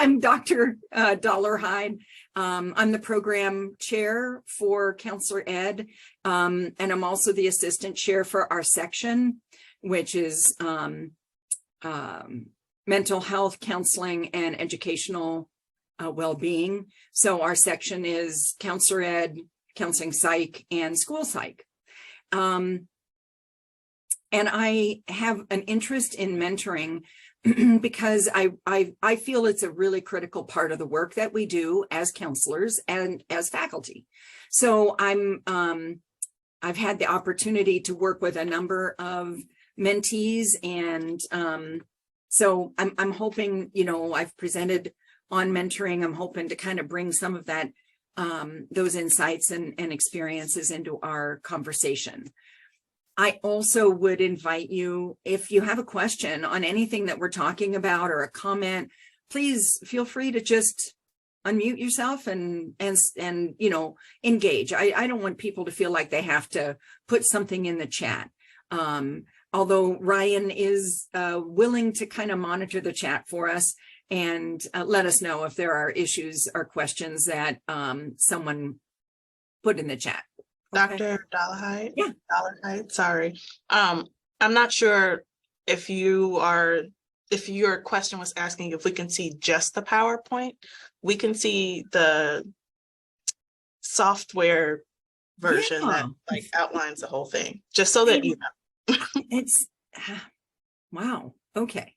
I'm Dr. Dollarhide. I'm the program chair for Counselor Ed, and I'm also the assistant chair for our section, which is mental health, counseling, and educational well-being. So our section is Counselor Ed, counseling psych, and school psych. And I have an interest in mentoring because I feel it's a really critical part of the work that we do as counselors and as faculty. So I've had the opportunity to work with a number of mentees, and so I'm hoping, you know, I've presented on mentoring. I'm hoping to kind of bring some of that, those insights and experiences into our conversation. I also would invite you, if you have a question on anything that we're talking about or a comment, please feel free to just unmute yourself and you know, engage. I don't want people to feel like they have to put something in the chat. Although Ryan is willing to kind of monitor the chat for us and let us know if there are issues or questions that someone put in the chat. Okay. Dr. Dollarhide? Yeah. Dollarhide, sorry. I'm not sure if your question was asking if we can see just the PowerPoint. We can see the software version that like outlines the whole thing, just so that you know. It's wow. Okay.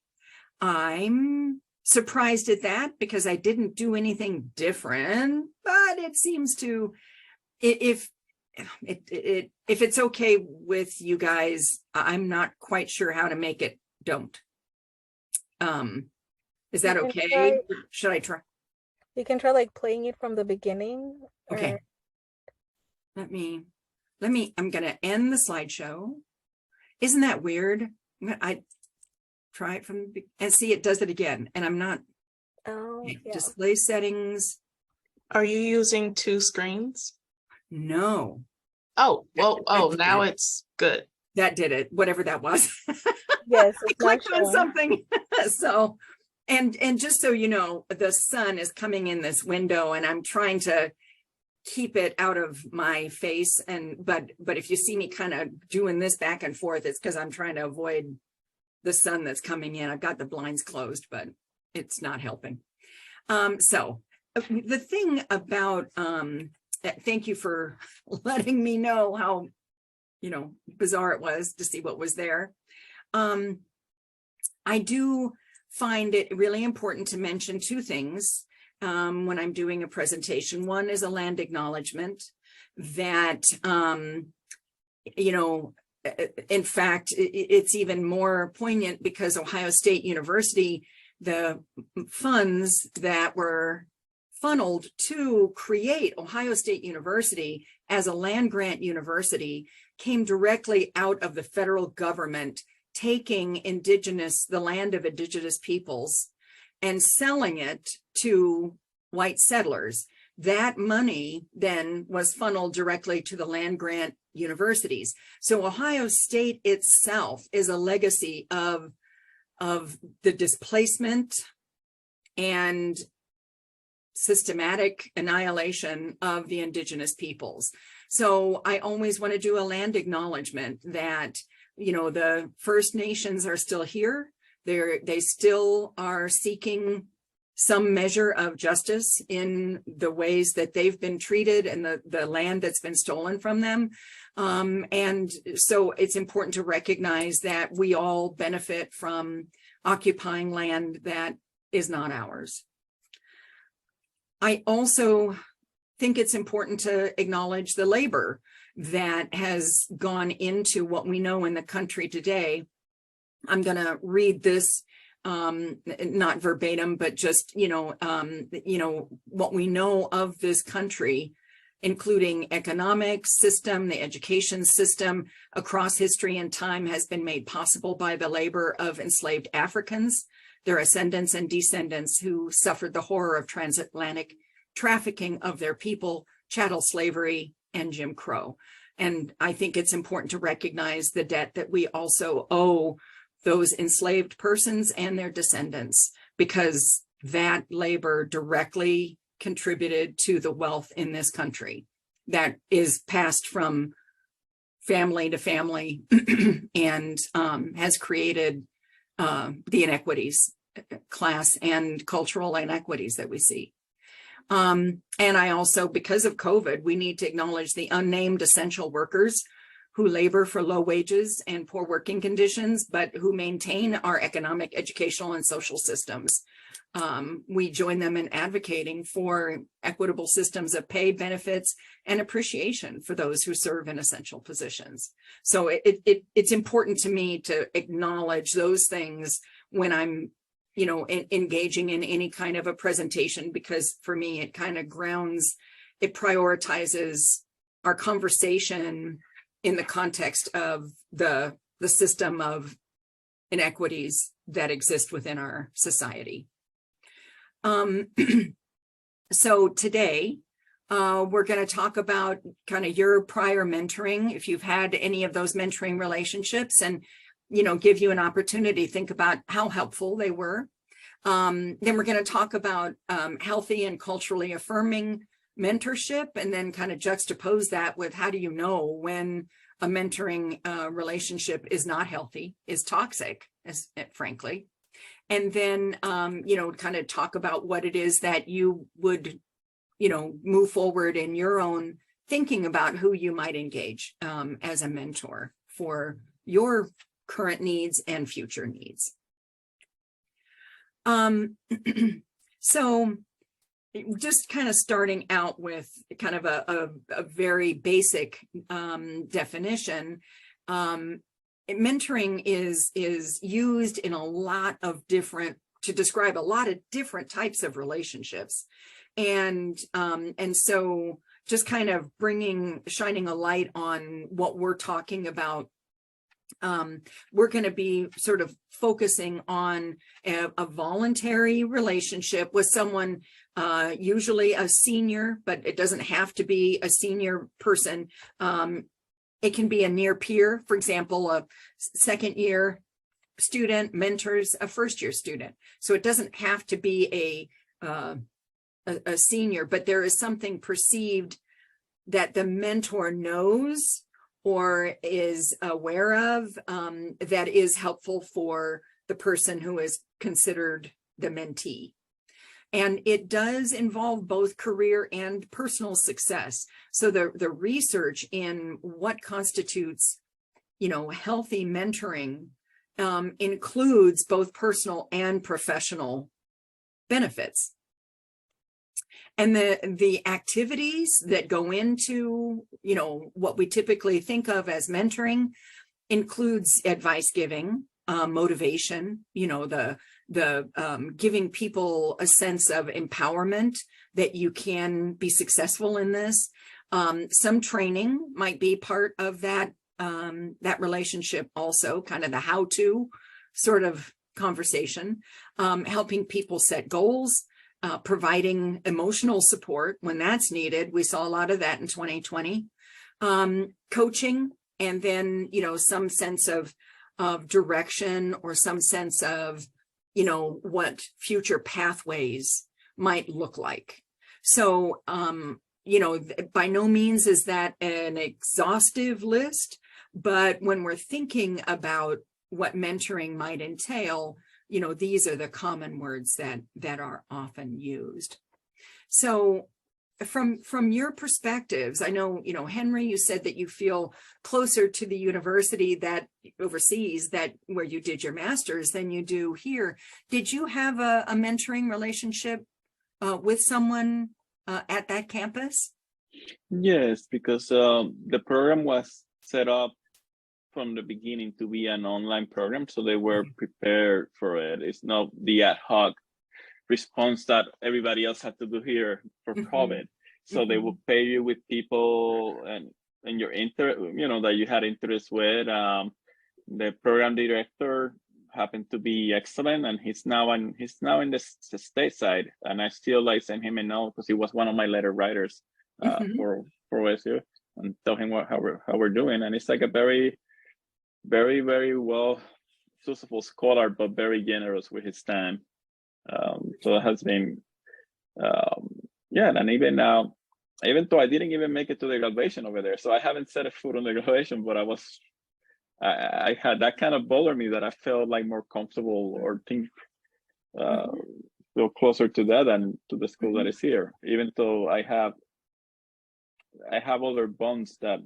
I'm surprised at that because I didn't do anything different, but it seems to, if it's okay with you guys, I'm not quite sure how to make it don't. Is that okay? Should I try? You can try like playing it from the beginning. Okay. Let me, I'm gonna end the slideshow. Isn't that weird? I try it from the, and see, it does it again, and I'm not. Oh, yeah. Display settings. Are you using two screens? No. Oh, well, now it's good. That did it, whatever that was. Yes, I clicked on something. So, and just so you know, the sun is coming in this window and I'm trying to keep it out of my face. And, but if you see me kind of doing this back and forth, it's because I'm trying to avoid the sun that's coming in. I've got the blinds closed, but it's not helping. So the thing about, thank you for letting me know how, you know, bizarre it was to see what was there. I do find it really important to mention two things when I'm doing a presentation. One is a land acknowledgement that, you know, in fact, it's even more poignant because Ohio State University, the funds that were funneled to create Ohio State University as a land grant university came directly out of the federal government taking the land of indigenous peoples and selling it to white settlers. That money then was funneled directly to the land grant universities. So Ohio State itself is a legacy of the displacement and systematic annihilation of the indigenous peoples. So I always want to do a land acknowledgement that, you know, the First Nations are still here. They still are seeking some measure of justice in the ways that they've been treated and the land that's been stolen from them. And so it's important to recognize that we all benefit from occupying land that is not ours. I also think it's important to acknowledge the labor that has gone into what we know in the country today. I'm going to read this, not verbatim, but just, you know, what we know of this country, including economic system, the education system across history and time has been made possible by the labor of enslaved Africans, their ascendants and descendants who suffered the horror of transatlantic trafficking of their people, chattel slavery, and Jim Crow. And I think it's important to recognize the debt that we also owe those enslaved persons and their descendants, because that labor directly contributed to the wealth in this country that is passed from family to family and has created the inequities, class and cultural inequities that we see. And I also, because of COVID, we need to acknowledge the unnamed essential workers who labor for low wages and poor working conditions, but who maintain our economic, educational, and social systems. We join them in advocating for equitable systems of pay, benefits, and appreciation for those who serve in essential positions. So it's important to me to acknowledge those things when I'm, engaging in any kind of a presentation, because for me, it kind of grounds, it prioritizes our conversation in the context of the system of inequities that exist within our society. So today, we're going to talk about kind of your prior mentoring, if you've had any of those mentoring relationships, and give you an opportunity to think about how helpful they were. Then we're going to talk about healthy and culturally affirming mentorship, and then kind of juxtapose that with how do you know when a mentoring relationship is not healthy, is toxic, frankly. And then, kind of talk about what it is that you would, move forward in your own thinking about who you might engage as a mentor for your current needs and future needs. So just kind of starting out with kind of a very basic definition, mentoring is used in a lot of different, to describe a lot of different types of relationships. And so just kind of shining a light on what we're talking about. We're going to be sort of focusing on a voluntary relationship with someone, usually a senior, but it doesn't have to be a senior person. It can be a near peer, for example, a second year student mentors a first year student. So it doesn't have to be a senior, but there is something perceived that the mentor knows or is aware of that is helpful for the person who is considered the mentee. And it does involve both career and personal success. So the research in what constitutes, healthy mentoring includes both personal and professional benefits. And the activities that go into, what we typically think of as mentoring includes advice giving, motivation, the giving people a sense of empowerment that you can be successful in this. Some training might be part of that relationship also, kind of the how-to sort of conversation, helping people set goals, providing emotional support when that's needed. We saw a lot of that in 2020, coaching, and then, some sense of direction or some sense of, what future pathways might look like. So, by no means is that an exhaustive list, but when we're thinking about what mentoring might entail, these are the common words that are often used. So from your perspectives, I know, Henry, you said that you feel closer to the university that overseas, that where you did your master's, than you do here. Did you have a mentoring relationship with someone at that campus? Yes, because the program was set up from the beginning to be an online program, so they were prepared for it. It's not the ad hoc response that everybody else had to do here for COVID. So they will pay you with people and your interest, that you had interest with. The program director happened to be excellent, and he's now in the stateside. And I still send him a note because he was one of my letter writers for OSU, and tell him how we're doing. And it's like a very, very, very well successful scholar, but very generous with his time. So it has been, yeah, and even now, even though I didn't even make it to the graduation over there, so I haven't set a foot on the graduation, but I had that kind of bothered me that I felt like more comfortable or think feel closer to that than to the school that is here. Even though I have other bonds that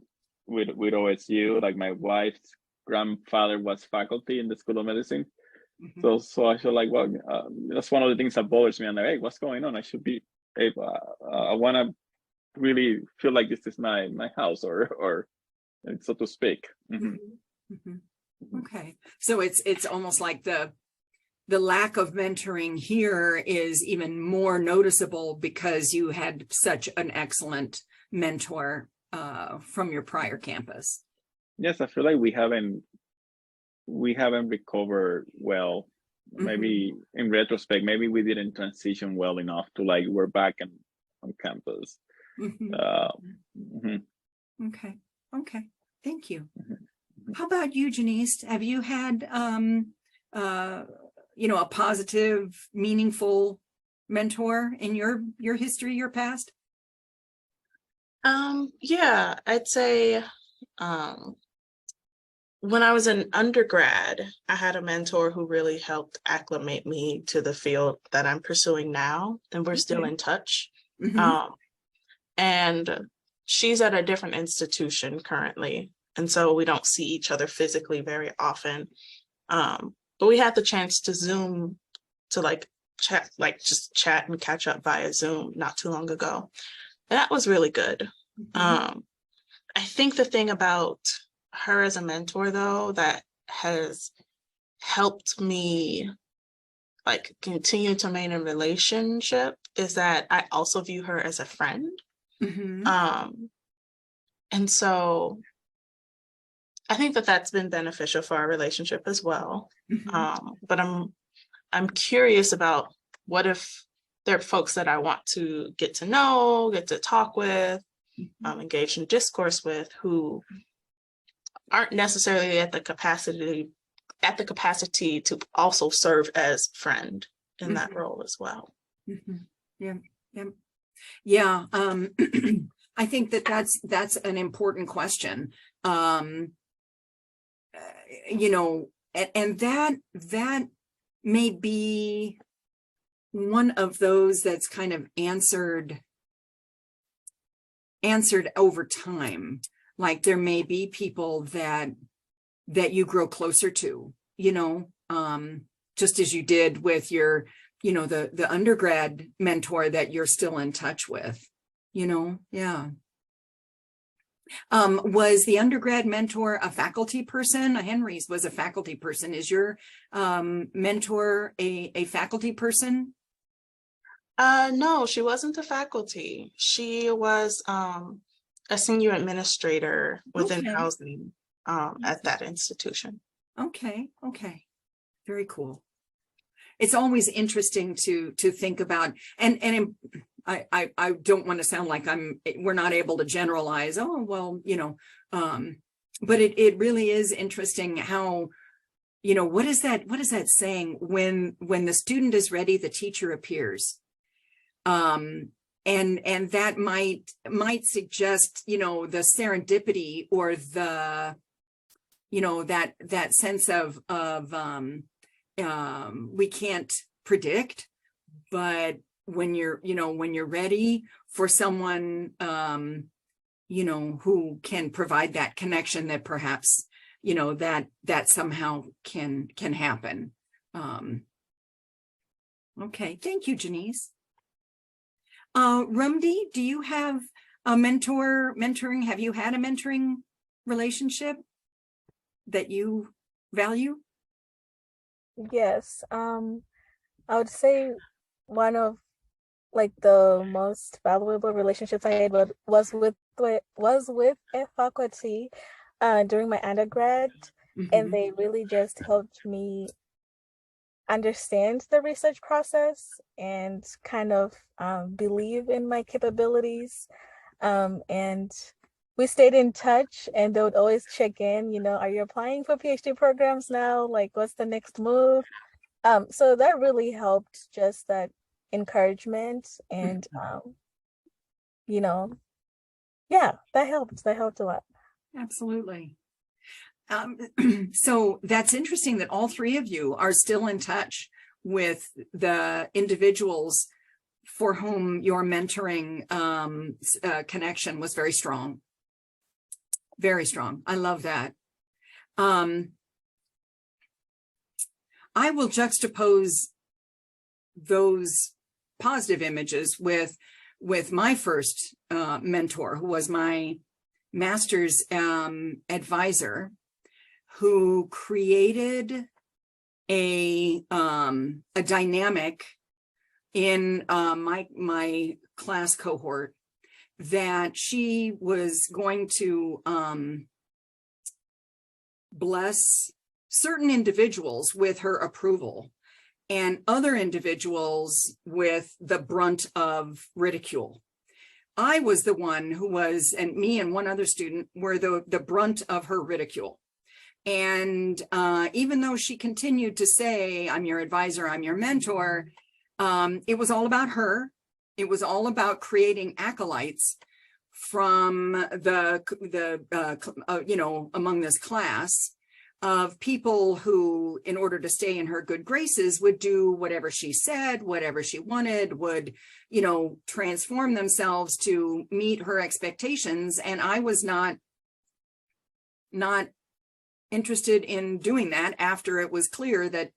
with OSU, like my wife's grandfather was faculty in the School of Medicine. So I feel like, well, that's one of the things that bothers me. I'm like, hey, what's going on? I should be able, I want to really feel like this is my house, or so to speak. Okay, so it's almost like the lack of mentoring here is even more noticeable because you had such an excellent mentor from your prior campus. Yes, I feel like we haven't recovered well. Maybe in retrospect, maybe we didn't transition well enough to like we're back on campus. Okay, thank you. How about you, Janice? Have you had a positive, meaningful mentor in your history, your past? Yeah, I'd say when I was an undergrad, I had a mentor who really helped acclimate me to the field that I'm pursuing now, and we're still in touch. And she's at a different institution currently, and so we don't see each other physically very often. But we had the chance to Zoom to just chat and catch up via Zoom not too long ago. And that was really good. I think the thing about her as a mentor, though, that has helped me like continue to maintain a relationship is that I also view her as a friend. And so I think that that's been beneficial for our relationship as well. But I'm curious about what if there are folks that I want to get to know, get to talk with, engage in discourse with, who aren't necessarily at the capacity to also serve as friend in that role as well. Yeah. I think that's an important question. And that may be one of those that's kind of answered over time. Like there may be people that you grow closer to, just as you did with your, the undergrad mentor that you're still in touch with, yeah. Was the undergrad mentor a faculty person? Henry's was a faculty person. Is your mentor a faculty person? No, she wasn't a faculty. She was a senior administrator within housing at that institution. Okay. Very cool. It's always interesting to think about, and I don't want to sound like we're not able to generalize. Oh, well, but it really is interesting how, what is that saying? When the student is ready, the teacher appears. And that might suggest, the serendipity or the, that sense of we can't predict, but when you're ready for someone, who can provide that connection, that perhaps, that somehow can happen. Okay. Thank you, Janice. Rumdi, do you have a mentoring? Have you had a mentoring relationship that you value? Yes. I would say one of like the most valuable relationships I had was with a faculty during my undergrad, and they really just helped me understand the research process and kind of believe in my capabilities. And we stayed in touch, and they would always check in, are you applying for PhD programs now? Like, what's the next move? So that really helped, just that encouragement and you know, yeah, that helped. That helped a lot. Absolutely. So that's interesting that all three of you are still in touch with the individuals for whom your mentoring connection was very strong. Very strong. I love that. I will juxtapose those positive images with my first mentor, who was my master's advisor, who created a dynamic in my class cohort that she was going to bless certain individuals with her approval and other individuals with the brunt of ridicule. I was the one who was, and me and one other student were the brunt of her ridicule. And even though she continued to say, I'm your advisor, I'm your mentor, it was all about her. It was all about creating acolytes from among this class of people who, in order to stay in her good graces, would do whatever she said, whatever she wanted, would, transform themselves to meet her expectations. And I was not interested in doing that after it was clear that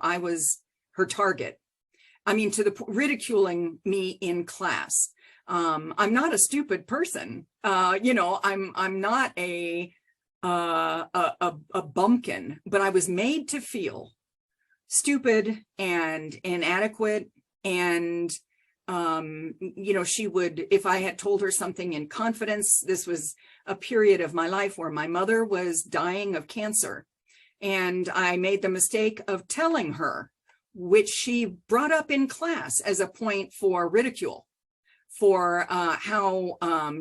I was her target. I mean, to the ridiculing me in class. I'm not a stupid person. I'm not a bumpkin, but I was made to feel stupid and inadequate. And, she would, if I had told her something in confidence, this was a period of my life where my mother was dying of cancer. And I made the mistake of telling her, which she brought up in class as a point for ridicule, for how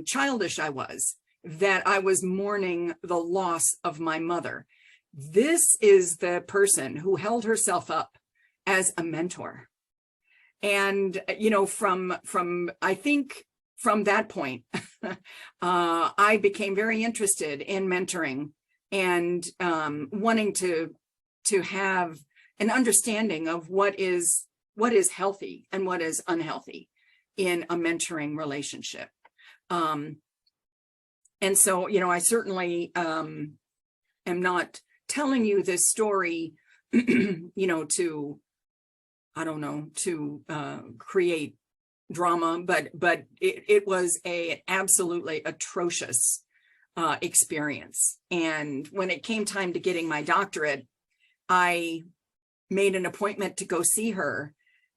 childish I was, that I was mourning the loss of my mother. This is the person who held herself up as a mentor. And, I think from that point, I became very interested in mentoring and wanting to have an understanding of what is healthy and what is unhealthy in a mentoring relationship. And so, I certainly am not telling you this story, to create drama, but it was an absolutely atrocious experience. And when it came time to getting my doctorate, I made an appointment to go see her.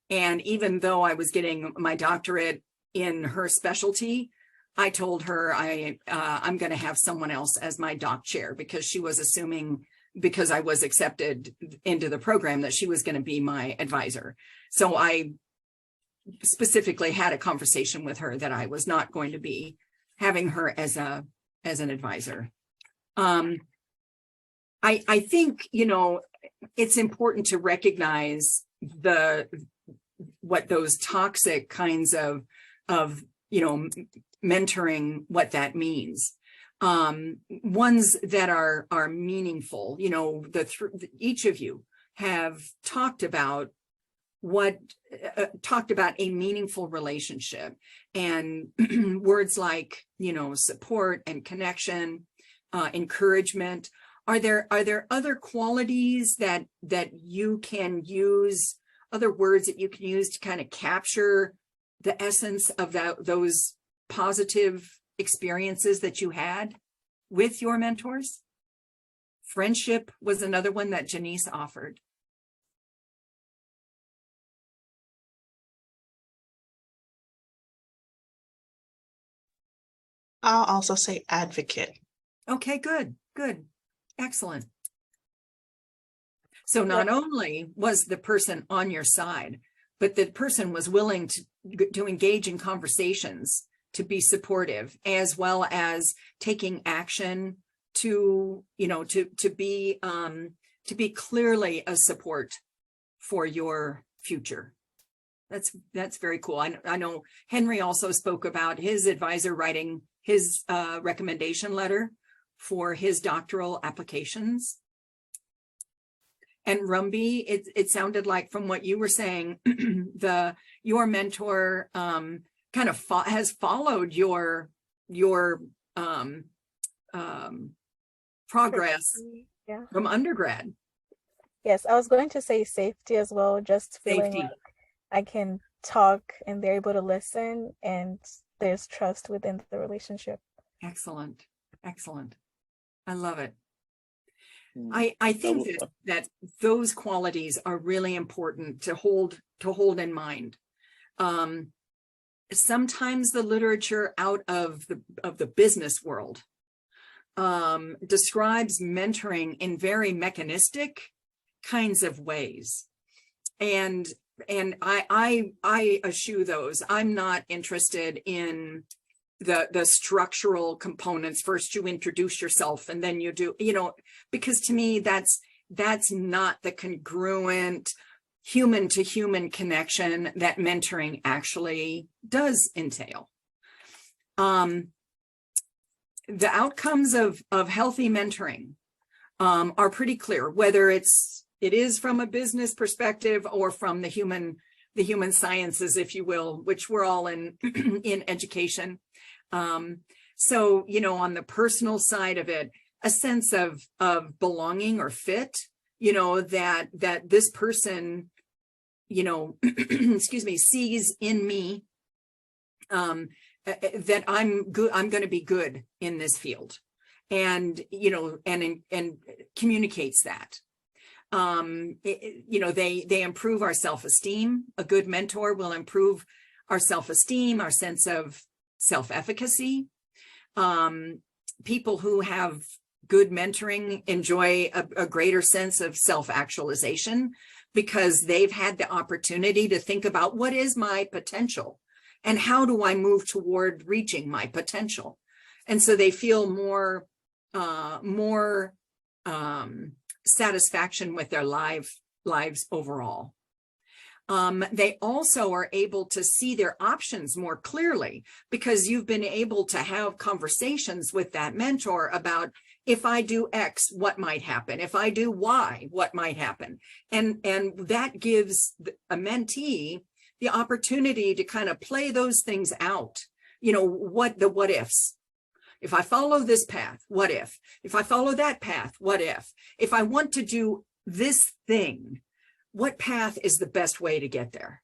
And even though I was getting my doctorate in her specialty, I told her I'm going to have someone else as my doc chair, because she was assuming, because I was accepted into the program, that she was going to be my advisor. So I specifically had a conversation with her that I was not going to be having her as an advisor. I think, it's important to recognize what those toxic kinds of mentoring, what that means. Ones that are meaningful. Each of you have talked about a meaningful relationship, and words like support and connection, encouragement. Are there other qualities that you can use, other words that you can use to kind of capture the essence of those positive experiences that you had with your mentors? Friendship was another one that Janice offered. I'll also say advocate. Okay, good. Excellent. So not only was the person on your side, but the person was willing to engage in conversations, to be supportive, as well as taking action to be to be clearly a support for your future. That's very cool. I know Henry also spoke about his advisor writing his recommendation letter for his doctoral applications. And Rumby, it sounded like from what you were saying, your mentor kind of has followed your progress Yeah. from undergrad. Yes, I was going to say safety as well, just feeling Safety. like I can talk and they're able to listen and there's trust within the relationship. Excellent. Excellent. I love it. Mm. I think was- that those qualities are really important to hold in mind. Sometimes the literature out of the business world describes mentoring in very mechanistic kinds of ways, and I eschew those. I'm not interested in the structural components. First you introduce yourself and then you do, because to me that's not the congruent human to human connection that mentoring actually does entail. The outcomes of healthy mentoring are pretty clear, whether it is from a business perspective or from the human sciences, if you will, which we're all in in education. So, on the personal side of it, a sense of belonging or fit, that this person, excuse me, sees in me, that I'm good, I'm going to be good in this field, and, and communicates that. They improve our self-esteem. A good mentor will improve our self-esteem, our sense of self-efficacy. People who have good mentoring enjoy a greater sense of self-actualization because they've had the opportunity to think about what is my potential and how do I move toward reaching my potential. And so they feel more satisfaction with their lives overall. They also are able to see their options more clearly because you've been able to have conversations with that mentor about, if I do X, what might happen? If I do Y, what might happen? And that gives a mentee the opportunity to kind of play those things out. What ifs. If I follow this path, what if? If I follow that path, what if? If I want to do this thing, what path is the best way to get there?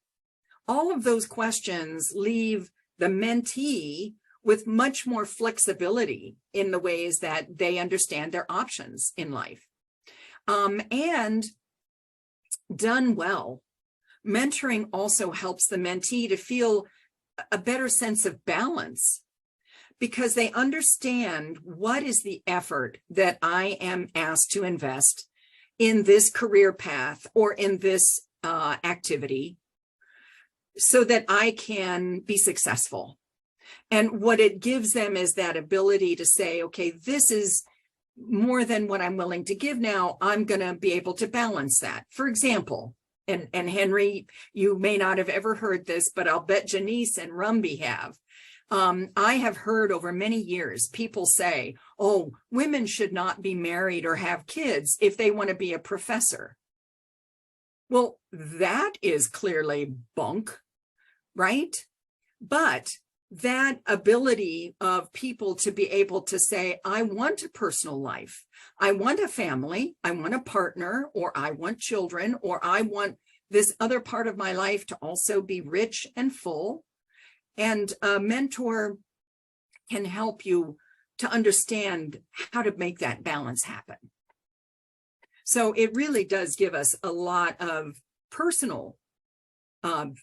All of those questions leave the mentee with much more flexibility in the ways that they understand their options in life. And done well, mentoring also helps the mentee to feel a better sense of balance because they understand what is the effort that I am asked to invest in this career path or in this activity so that I can be successful. And what it gives them is that ability to say, okay, this is more than what I'm willing to give now. I'm going to be able to balance that. For example, and Henry, you may not have ever heard this, but I'll bet Janice and Rumby have. I have heard over many years people say, oh, women should not be married or have kids if they want to be a professor. Well, that is clearly bunk, right? But that ability of people to be able to say, I want a personal life, I want a family, I want a partner, or I want children, or I want this other part of my life to also be rich and full. And a mentor can help you to understand how to make that balance happen. So it really does give us a lot of personal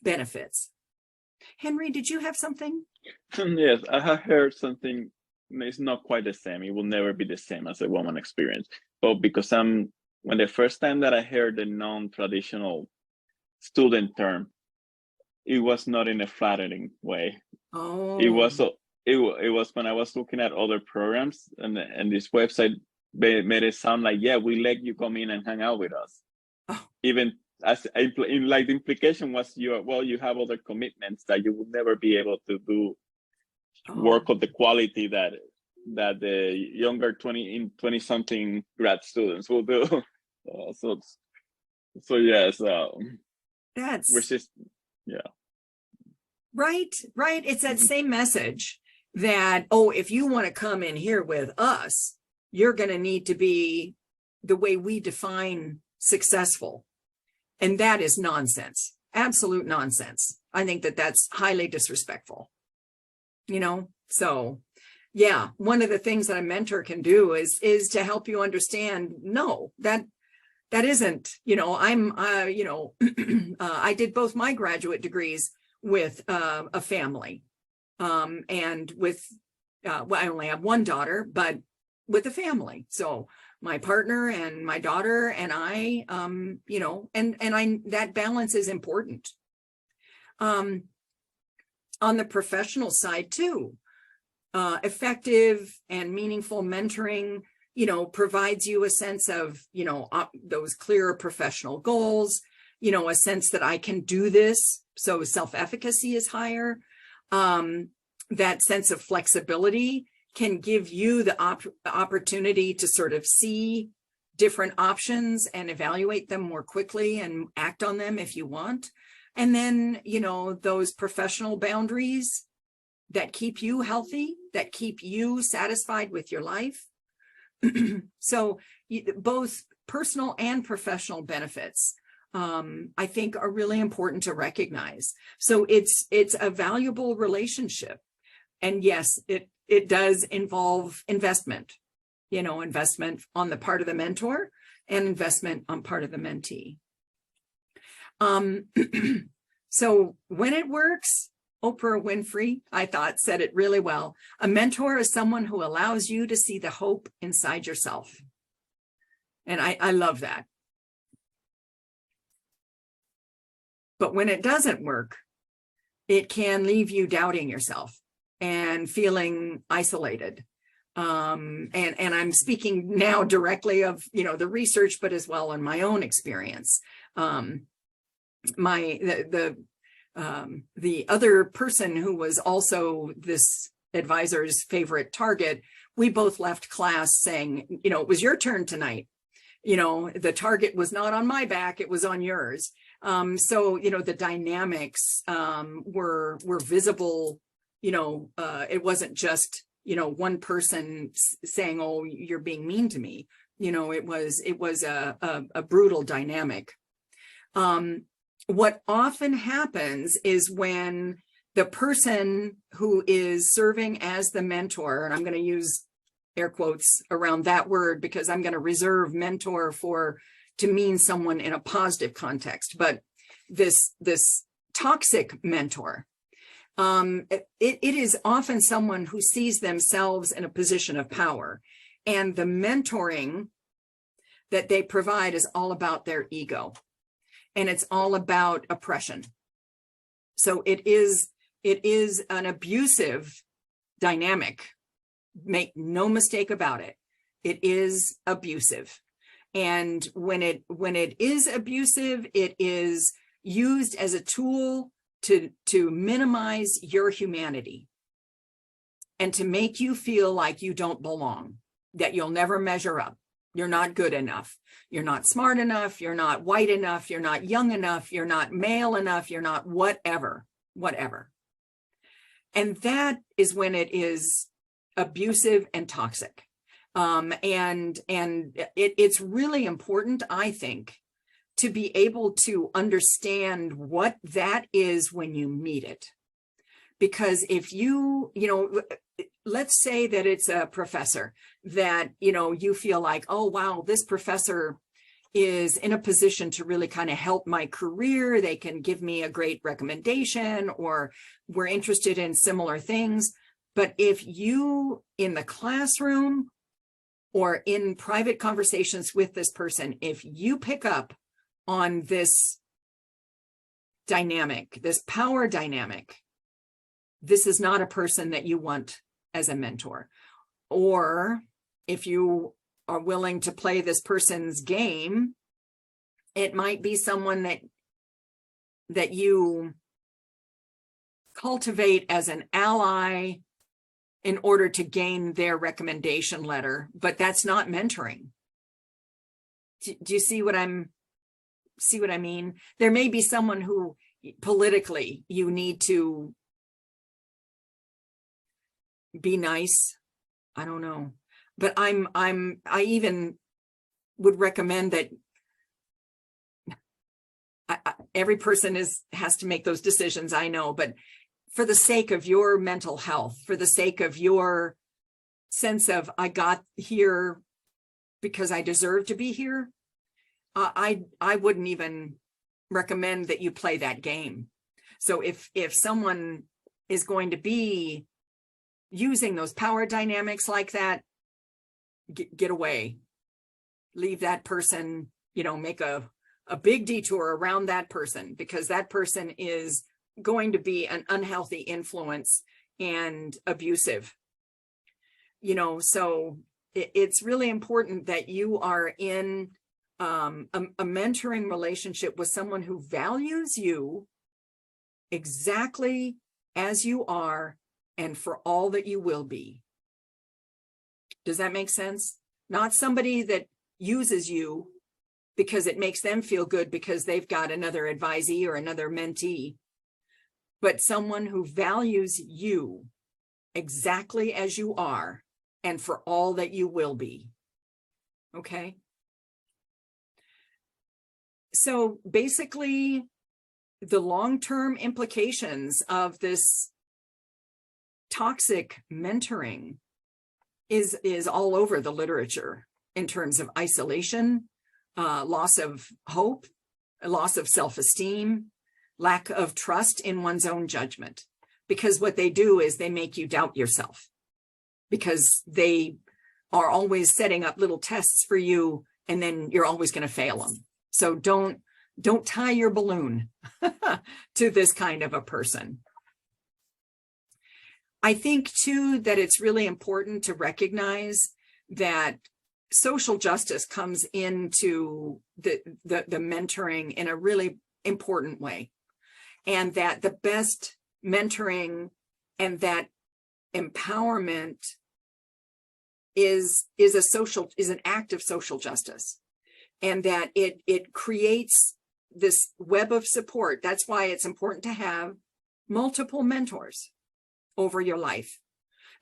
benefits. Henry, did you have something? Yes, I have heard something. It's not quite the same. It will never be the same as a woman experience. But because when the first time that I heard the non-traditional student term, it was not in a flattering way. Oh, It was when I was looking at other programs and this website made it sound like, yeah, we let you come in and hang out with us. Oh. Even as in like the implication was you have other commitments that you would never be able to do work of the quality that the younger 20 something grad students will do. So yes, That's which is right. It's that same message that, oh, if you want to come in here with us, you're going to need to be the way we define successful. And that is nonsense, absolute nonsense. I think that that's highly disrespectful, you know? So yeah, one of the things that a mentor can do is to help you understand, no, that isn't, you know, I did both my graduate degrees with a family, and with, well, I only have one daughter, but with a family. So my partner and my daughter and I, you know, and that balance is important. On the professional side too, effective and meaningful mentoring, you know, provides you a sense of, you know, those clear professional goals, you know, a sense that I can do this. So self-efficacy is higher. That sense of flexibility can give you the opportunity to sort of see different options and evaluate them more quickly and act on them if you want. And then, you know, those professional boundaries that keep you healthy, that keep you satisfied with your life. So both personal and professional benefits, I think, are really important to recognize. So it's a valuable relationship. And yes, it does involve investment, you know, investment on the part of the mentor and investment on part of the mentee. So when it works, Oprah Winfrey, I thought, said it really well. A mentor is someone who allows you to see the hope inside yourself. And I love that. But when it doesn't work, it can leave you doubting yourself and feeling isolated. And I'm speaking now directly of, you know, the research, but as well in my own experience. The other person who was also this advisor's favorite target, we both left class saying, you know, it was your turn tonight. You know, the target was not on my back, it was on yours. So, you know, the dynamics were visible. You know, it wasn't just, you know, one person saying, oh, you're being mean to me. You know, it was a brutal dynamic. What often happens is when the person who is serving as the mentor, and I'm going to use air quotes around that word because I'm going to reserve mentor to mean someone in a positive context, but this toxic mentor, it is often someone who sees themselves in a position of power, and the mentoring that they provide is all about their ego. And it's all about oppression. So it is an abusive dynamic. Make no mistake about it. It is abusive. And when it is abusive, it is used as a tool to minimize your humanity and to make you feel like you don't belong, that you'll never measure up. You're not good enough. You're not smart enough. You're not white enough. You're not young enough. You're not male enough. You're not whatever. And that is when it is abusive and toxic. And it's really important, I think, to be able to understand what that is when you meet it. Because if you know, let's say that it's a professor that, you know, you feel like, oh, wow, this professor is in a position to really kind of help my career. They can give me a great recommendation, or we're interested in similar things. But if you, in the classroom or in private conversations with this person, if you pick up on this dynamic, this power dynamic, this is not a person that you want as a mentor. Or if you are willing to play this person's game. It might be someone that you cultivate as an ally in order to gain their recommendation letter, but that's not mentoring. Do you see what I mean? There may be someone who politically you need to be nice. I don't know, but I even would recommend that every person has to make those decisions. I know, but for the sake of your mental health, for the sake of your sense of I got here because I deserve to be here, I wouldn't even recommend that you play that game. So if someone is going to be using those power dynamics like that, get away, leave that person, make a big detour around that person, because that person is going to be an unhealthy influence and abusive. So it's really important that you are in a mentoring relationship with someone who values you exactly as you are and for all that you will be. Does that make sense? Not somebody that uses you because it makes them feel good because they've got another advisee or another mentee, but someone who values you exactly as you are and for all that you will be. Okay? So basically, the long-term implications of this toxic mentoring is all over the literature in terms of isolation, loss of hope, loss of self-esteem, lack of trust in one's own judgment. Because what they do is they make you doubt yourself, because they are always setting up little tests for you, and then you're always going to fail them. So don't tie your balloon to this kind of a person. I think too that it's really important to recognize that social justice comes into the mentoring in a really important way, and that the best mentoring and that empowerment is an act of social justice, and that it creates this web of support. That's why it's important to have multiple mentors over your life.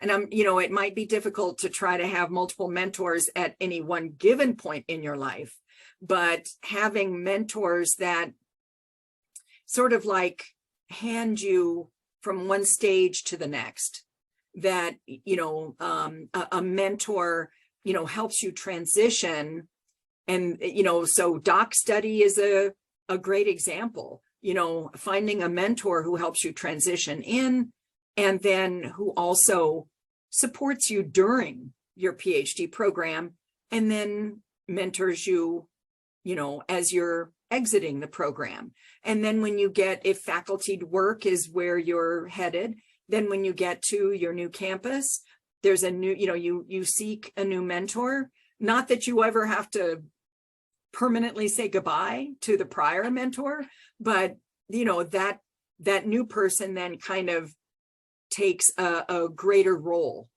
And it might be difficult to try to have multiple mentors at any one given point in your life, but having mentors that sort of like hand you from one stage to the next, that, a mentor, helps you transition. And, so doc study is a great example, finding a mentor who helps you transition in, and then who also supports you during your PhD program, and then mentors you, as you're exiting the program. And then when you get, if faculty work is where you're headed, then when you get to your new campus, there's a new, you seek a new mentor. Not that you ever have to permanently say goodbye to the prior mentor, but that new person then kind of takes a greater role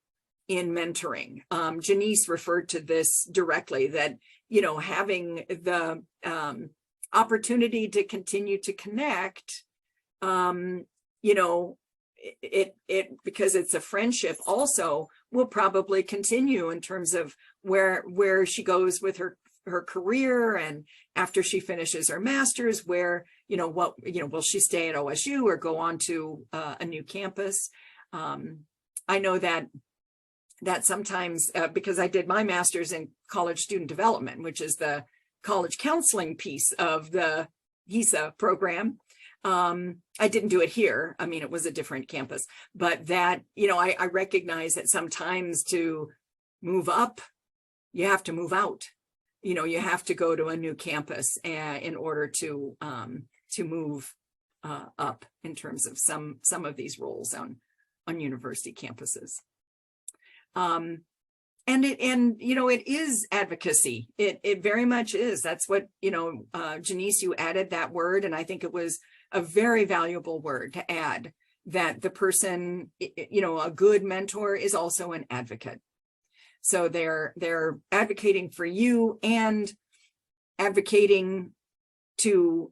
in mentoring. Janice referred to this directly, that having the opportunity to continue to connect, it because it's a friendship also will probably continue in terms of where she goes with her career, and after she finishes her master's, where will she stay at OSU or go on to a new campus. I know that sometimes, because I did my master's in college student development, which is the college counseling piece of the HISA program. I didn't do it here. I mean, it was a different campus, but that, I recognize that sometimes to move up, you have to move out. You have to go to a new campus in order to move up in terms of some of these roles on university campuses. it is advocacy. It very much is. That's what, Janice, you added that word, and I think it was a very valuable word to add, that the person, a good mentor is also an advocate. So they're advocating for you and advocating to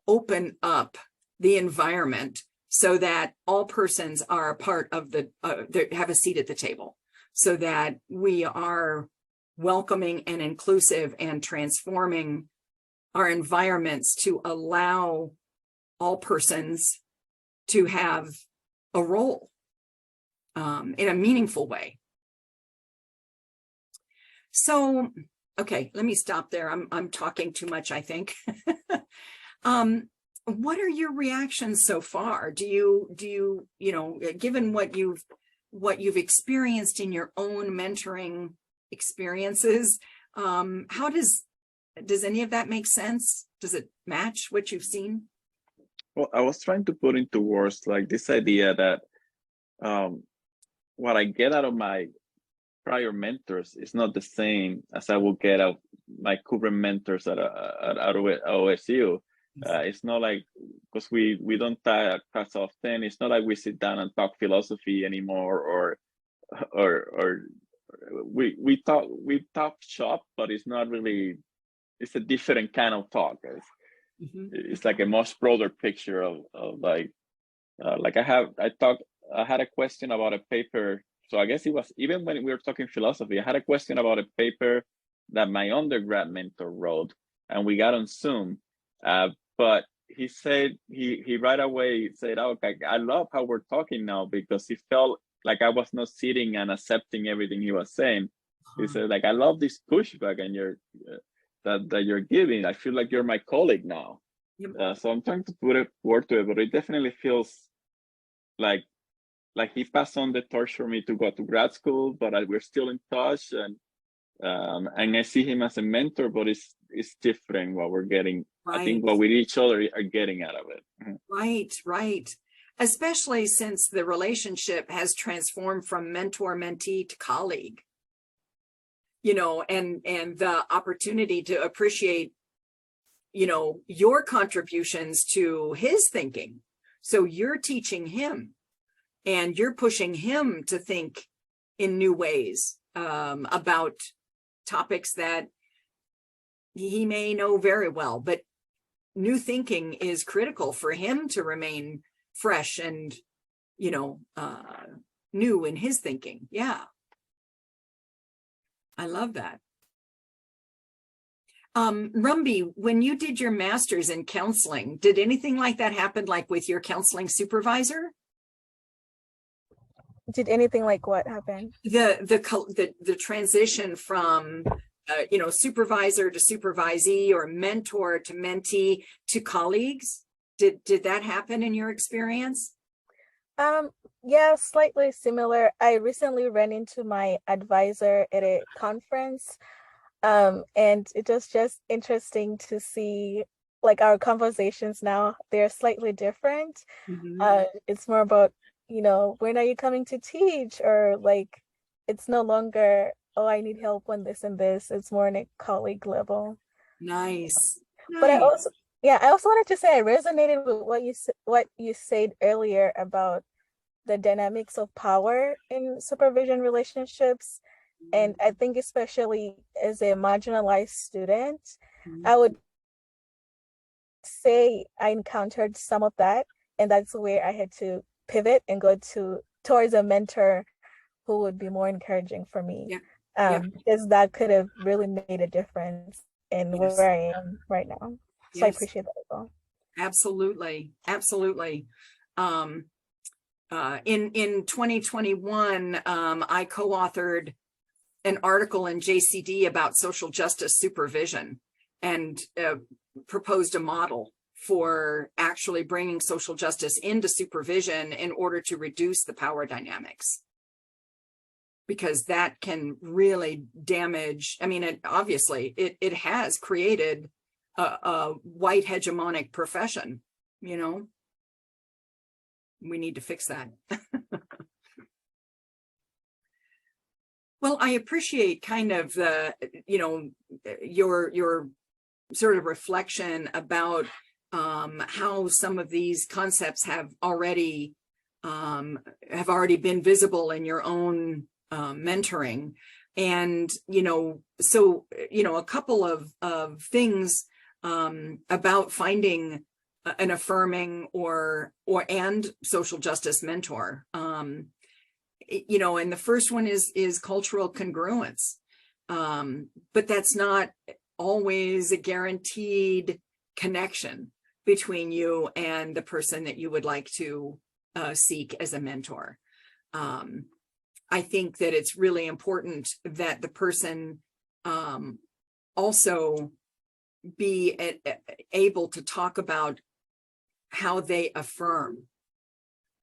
open up the environment so that all persons are a part of have a seat at the table, so that we are welcoming and inclusive and transforming our environments to allow all persons to have a role in a meaningful way. So, okay, let me stop there. I'm talking too much, I think. What are your reactions so far? Do you given what you've experienced in your own mentoring experiences, how does any of that make sense? Does it match what you've seen? Well, I was trying to put into words like this idea that what I get out of my prior mentors is not the same as I will get out my current mentors at OSU. It's not like, because we don't talk as often. It's not like we sit down and talk philosophy anymore, or we talk shop, but it's not really. It's a different kind of talk. It's like a much broader picture of like I had a question about a paper. So I guess it was, even when we were talking philosophy, I had a question about a paper that my undergrad mentor wrote, and we got on Zoom. But he said, he right away said, "Oh, I love how we're talking now," because he felt like I was not sitting and accepting everything he was saying. He said, like, "I love this pushback and that you're giving. I feel like you're my colleague now." Yep. So I'm trying to put a word to it, but it definitely feels like he passed on the torch for me to go to grad school, but we're still in touch, and I see him as a mentor, but it's different what we're getting. Right. I think what we each other are getting out of it. Right. Especially since the relationship has transformed from mentor-mentee to colleague, and the opportunity to appreciate, your contributions to his thinking. So you're teaching him and you're pushing him to think in new ways about topics that he may know very well, but new thinking is critical for him to remain fresh and, new in his thinking. Yeah. I love that. Rumby, when you did your master's in counseling, did anything like that happen, like with your counseling supervisor? Did anything like what happen? The transition from supervisor to supervisee, or mentor to mentee to colleagues. Did that happen in your experience? Yeah, slightly similar. I recently ran into my advisor at a conference, and it was just interesting to see like our conversations now. They're slightly different. It's more about, when are you coming to teach, or like it's no longer, oh, I need help on this and this. It's more on a colleague level. Nice. But I also wanted to say I resonated with what you said earlier about the dynamics of power in supervision relationships. And I think especially as a marginalized student, I would say I encountered some of that, and that's where I had to pivot and go towards a mentor who would be more encouraging for me. Because that could have really made a difference in where I am right now. So I appreciate that as well. Absolutely. In 2021, I co-authored an article in JCD about social justice supervision, and proposed a model for actually bringing social justice into supervision in order to reduce the power dynamics, because that can really damage. I mean, it has created a white hegemonic profession. We need to fix that. Well, I appreciate kind of the, your sort of reflection about how some of these concepts have already been visible in your own mentoring. And, so, a couple of things about finding an affirming and social justice mentor. And the first one is cultural congruence. But that's not always a guaranteed connection between you and the person that you would like to seek as a mentor. I think that it's really important that the person also be able to talk about how they affirm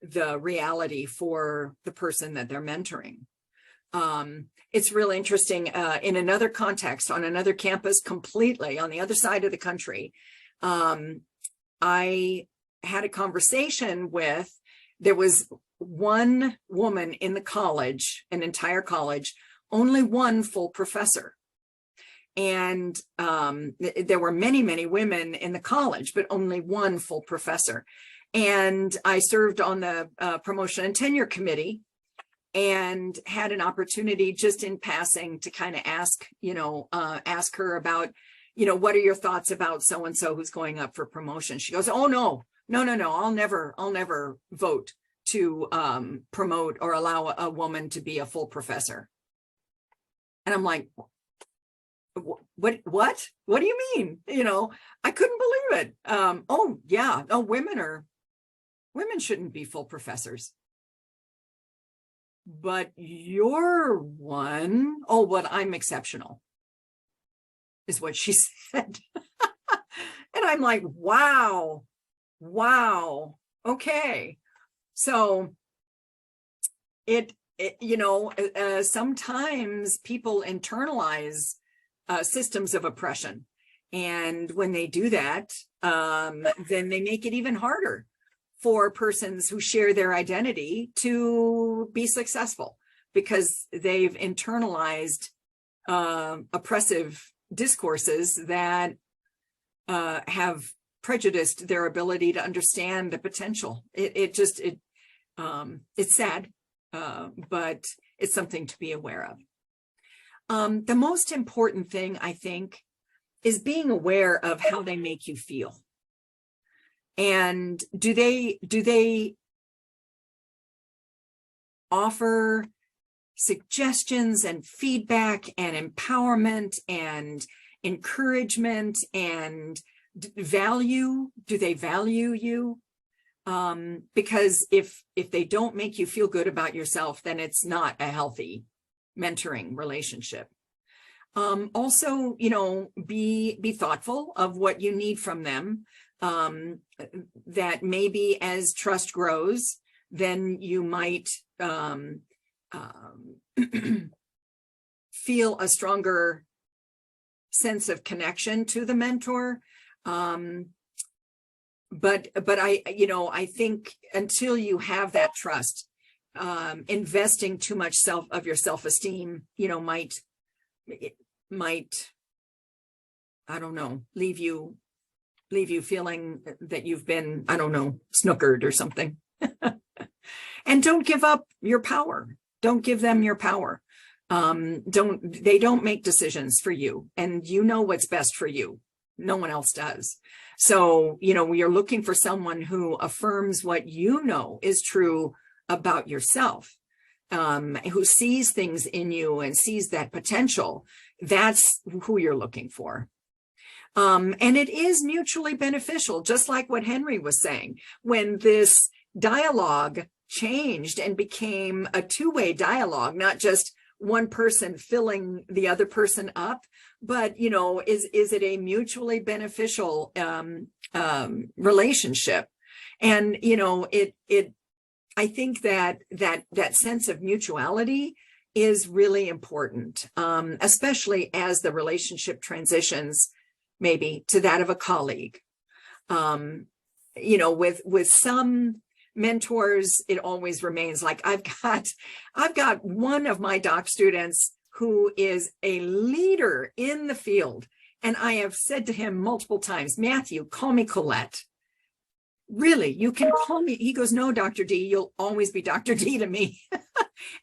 the reality for the person that they're mentoring. It's really interesting in another context, on another campus, completely on the other side of the country. I had a conversation there was one woman in the college, an entire college, only one full professor. And there were many, many women in the college, but only one full professor. And I served on the promotion and tenure committee and had an opportunity just in passing to kind of ask her about, what are your thoughts about so-and-so who's going up for promotion? She goes, oh, no, I'll never vote to promote or allow a woman to be a full professor. And I'm like, what do you mean? I couldn't believe it. Oh yeah. Oh, women shouldn't be full professors. But you're one. Oh, but I'm exceptional, is what she said. And I'm like, wow. Okay. So sometimes people internalize systems of oppression. And when they do that, then they make it even harder for persons who share their identity to be successful, because they've internalized oppressive discourses that have prejudiced their ability to understand the potential. It's sad, but it's something to be aware of. The most important thing, I think, is being aware of how they make you feel. And do they offer suggestions and feedback and empowerment and encouragement and value? Do they value you? Because if they don't make you feel good about yourself, then it's not a healthy mentoring relationship. Also, be thoughtful of what you need from them. That maybe as trust grows, then you might feel a stronger sense of connection to the mentor. But I think until you have that trust, investing too much of your self-esteem, might, I don't know, leave you feeling that you've been, I don't know, snookered or something. And don't give up your power. Don't give them your power. They don't make decisions for you, and you know what's best for you. No one else does. So, you're looking for someone who affirms what you know is true about yourself, who sees things in you and sees that potential. That's who you're looking for. And it is mutually beneficial, just like what Henry was saying. When this dialogue changed and became a two-way dialogue, not just one person filling the other person up, but, is it a mutually beneficial relationship? And, I think that sense of mutuality is really important, especially as the relationship transitions maybe to that of a colleague. With some mentors, it always remains like I've got one of my doc students who is a leader in the field. And I have said to him multiple times, Matthew, call me Colette. Really, you can call me. He goes, no, Dr. D, you'll always be Dr. D to me.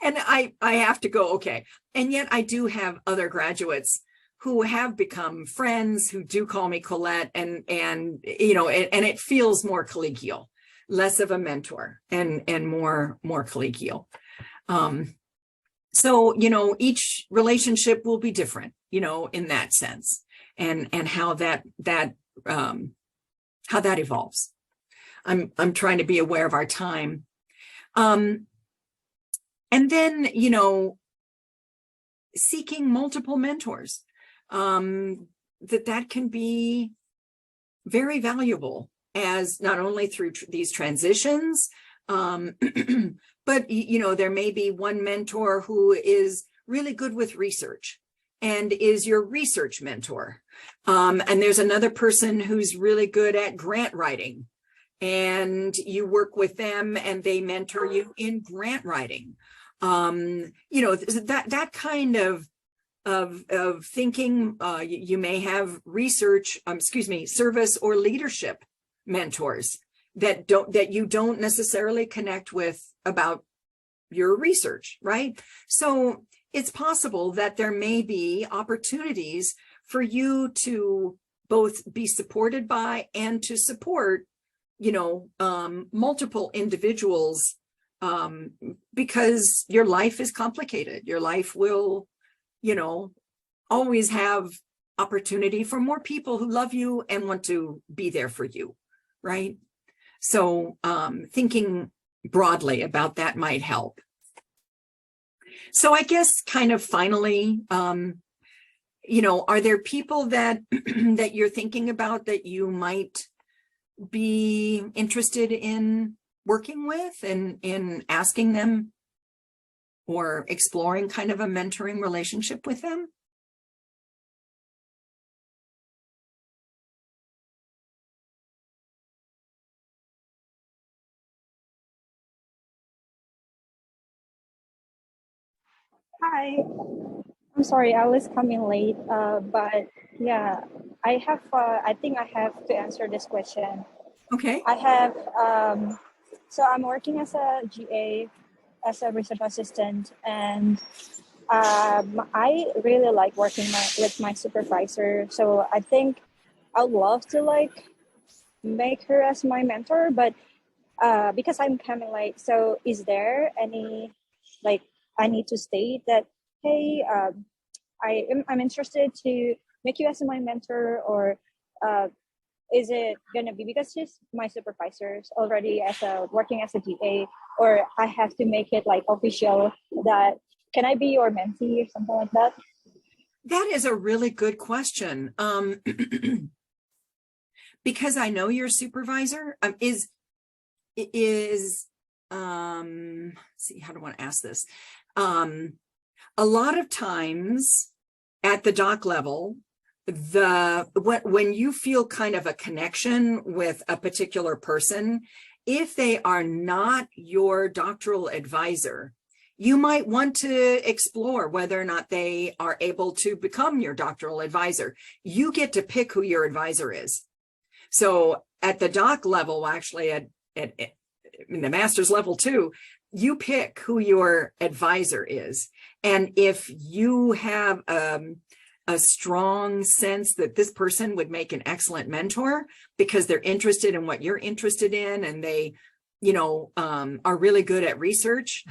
And I have to go, okay. And yet I do have other graduates who have become friends, who do call me Colette, and you know, and it feels more collegial, less of a mentor and more collegial. So, you know, each relationship will be different, you know, in that sense, and how that evolves. I'm trying to be aware of our time. And then, you know, seeking multiple mentors, that can be very valuable, as not only through these transitions, but, you know, there may be one mentor who is really good with research and is your research mentor. And there's another person who's really good at grant writing, and you work with them and they mentor you in grant writing. You know, that kind of thinking. You may have research, service or leadership mentors that you don't necessarily connect with about your research, right? So it's possible that there may be opportunities for you to both be supported by and to support, you know, multiple individuals, because your life is complicated. Your life will, you know, always have opportunity for more people who love you and want to be there for you, right? So thinking broadly about that might help. So I guess kind of finally, you know, are there people that that you're thinking about that you might be interested in working with and in asking them or exploring kind of a mentoring relationship with them? Hi, I'm sorry I was coming late, but yeah, I think I have to answer this question. Okay. I have, so I'm working as a GA, as a research assistant, and I really like working with my supervisor. So I think I'd love to like make her as my mentor, but because I'm coming late, so is there any, like, I need to state that, hey, I'm interested to make you as my mentor, or is it gonna be because she's my supervisors already working as a GA, or I have to make it like official that can I be your mentee or something like that? That is a really good question. Because I know your supervisor is see, how do I want to ask this? A lot of times at the doc level, when you feel kind of a connection with a particular person, if they are not your doctoral advisor, you might want to explore whether or not they are able to become your doctoral advisor. You get to pick who your advisor is. So at the doc level, actually in the master's level too, you pick who your advisor is. And if you have a strong sense that this person would make an excellent mentor because they're interested in what you're interested in, and they, you know, are really good at research,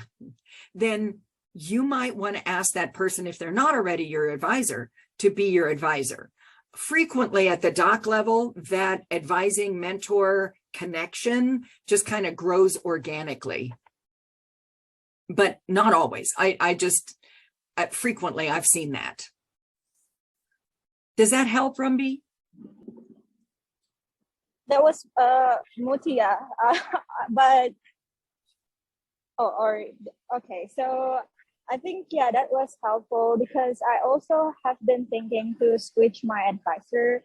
then you might want to ask that person, if they're not already your advisor, to be your advisor. Frequently at the doc level, that advising mentor connection just kind of grows organically, but not always. Frequently I've seen that. Does that help, Rumbi? That was Mutia, but okay. So I think, yeah, that was helpful because I also have been thinking to switch my advisor.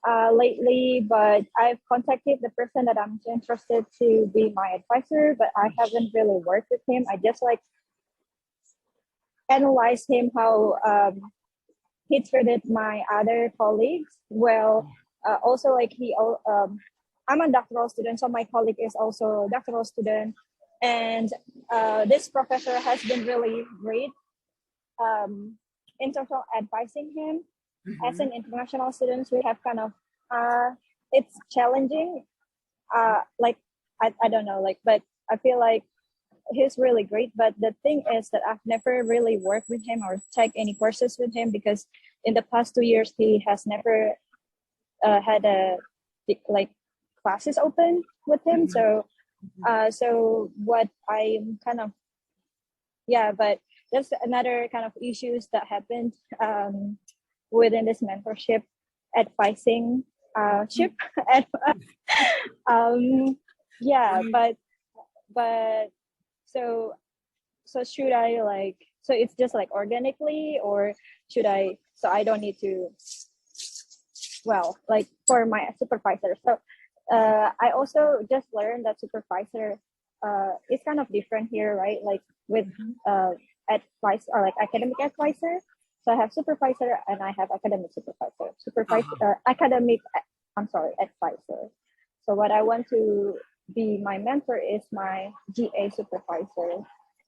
lately, but I've contacted the person that I'm interested to be my advisor, but I haven't really worked with him. I just like analyze him how he treated my other colleagues well. Also, like I'm a doctoral student, so my colleague is also a doctoral student, and this professor has been really great in terms of advising him. As an international students, we have kind of it's challenging. Like I don't know, like, but I feel like he's really great. But the thing is that I've never really worked with him or take any courses with him, because in the past 2 years he has never had like classes open with him. So what I'm kind of, yeah, but there's another kind of issues that happened within this mentorship advising ship. Yeah, but so should I like, so it's just like organically, or should I, so I don't need to, well, like for my supervisor. So I also just learned that supervisor is kind of different here, right? Like with advice or like academic advisor. So I have supervisor and I have academic supervisor. Academic, I'm sorry, advisor. So what I want to be my mentor is my GA supervisor.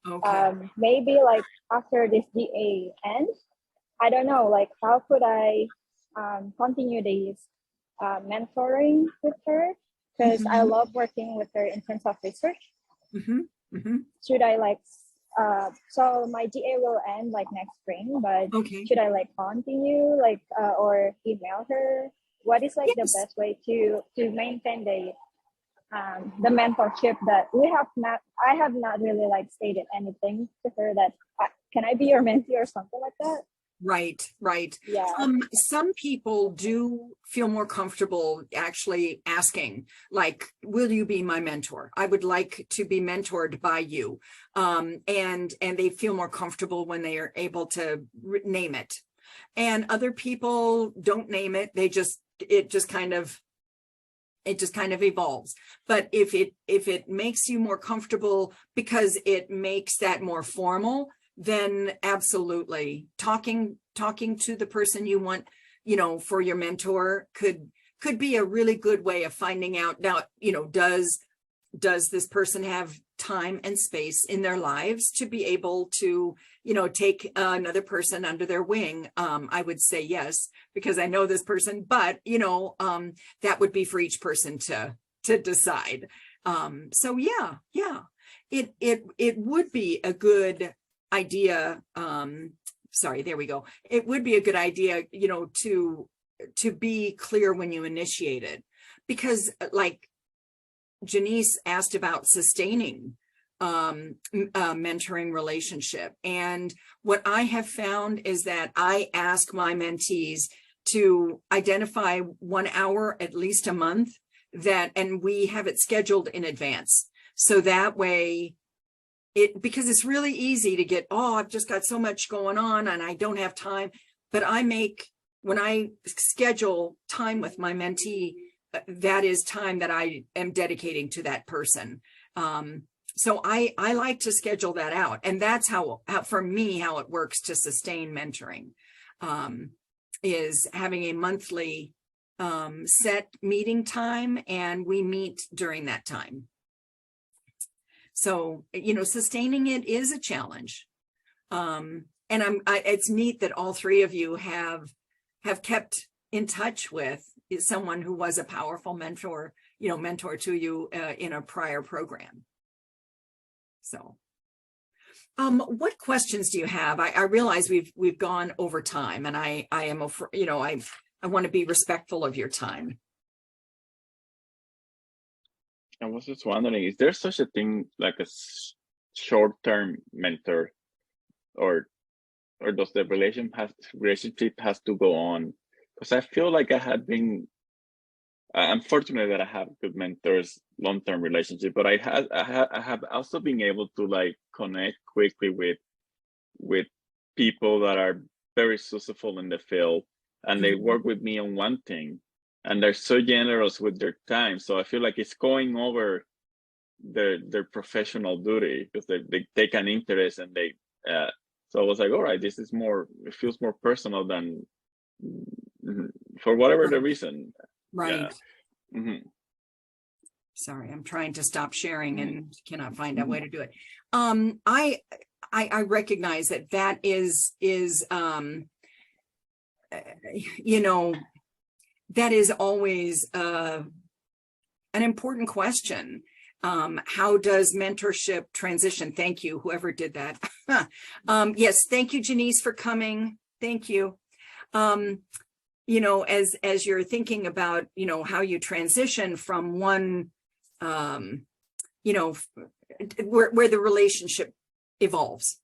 Okay. Maybe like after this GA ends, I don't know, like how could I continue this mentoring with her? Because I love working with her in terms of research. Should I like, so my GA will end like next spring, but should I like continue like or email her? What is like the best way to maintain the mentorship that we have not, I have not really like stated anything to her that can I be your mentee or something like that. Right. Yeah. Some people do feel more comfortable actually asking, like, will you be my mentor? I would like to be mentored by you. And they feel more comfortable when they are able to name it. And other people don't name it. It just kind of evolves. But if it makes you more comfortable because it makes that more formal, then absolutely talking to the person you want, for your mentor could be a really good way of finding out. Now, does this person have time and space in their lives to be able to, take another person under their wing? I would say yes, because I know this person, but that would be for each person to decide. So yeah, it would be a good idea. There we go. It would be a good idea, to be clear when you initiate it, because like Janice asked about sustaining a mentoring relationship. And what I have found is that I ask my mentees to identify 1 hour at least a month and we have it scheduled in advance. So that way because it's really easy to get, I've just got so much going on and I don't have time. But when I schedule time with my mentee, that is time that I am dedicating to that person. So I like to schedule that out. And that's how for me, how it works to sustain mentoring, is having a monthly set meeting time, and we meet during that time. So, sustaining it is a challenge. And it's neat that all three of you have kept in touch with someone who was a powerful mentor to you in a prior program. So, what questions do you have? I realize we've gone over time, and I want to be respectful of your time. I was just wondering, is there such a thing like a short-term mentor, or does the relationship has to go on? Because I feel like I'm fortunate that I have good mentors, long-term relationship, but I have also been able to like connect quickly with people that are very successful in the field, and they work with me on one thing, and they're so generous with their time. So I feel like it's going over their professional duty because they take an interest and they so I was like, all right, this is more, it feels more personal than for whatever the reason. Right. Yeah. Sorry, I'm trying to stop sharing and cannot find a way to do it. I recognize that is you know, that is always an important question. How does mentorship transition? Thank you, whoever did that. Yes, thank you, Janice, for coming. Thank you. You know, as you're thinking about, you know, how you transition from one, you know, where the relationship evolves,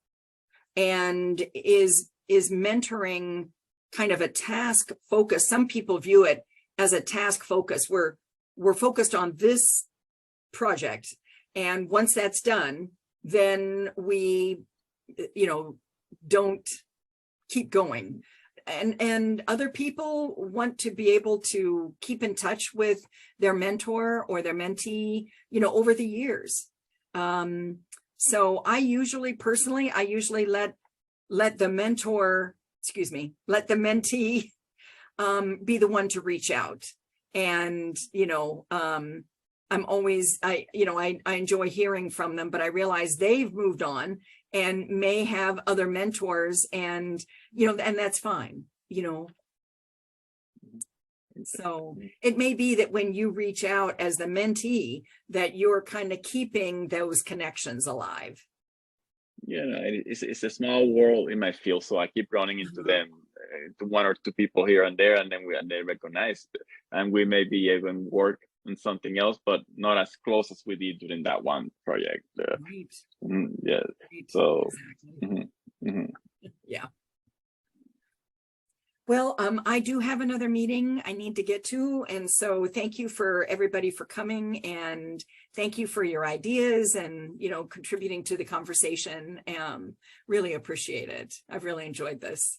and is mentoring kind of a task focus. Some people view it as a task focus. We're focused on this project, and once that's done, then we, you know, don't keep going. And other people want to be able to keep in touch with their mentor or their mentee, you know, over the years. So I usually personally let the mentor, excuse me, let the mentee be the one to reach out. And, you know, I'm always, I enjoy hearing from them, but I realize they've moved on and may have other mentors, and, you know, and that's fine, you know. So it may be that when you reach out as the mentee, that you're kind of keeping those connections alive. Yeah, it's a small world in my field, so I keep running into them, to one or two people here and there, and then they recognize, and we may be even work on something else, but not as close as we did during that one project. Right. Yeah. Right. So. Exactly. Yeah. Well, I do have another meeting I need to get to. And so thank you for everybody for coming, and thank you for your ideas and, you know, contributing to the conversation. Really appreciate it. I've really enjoyed this.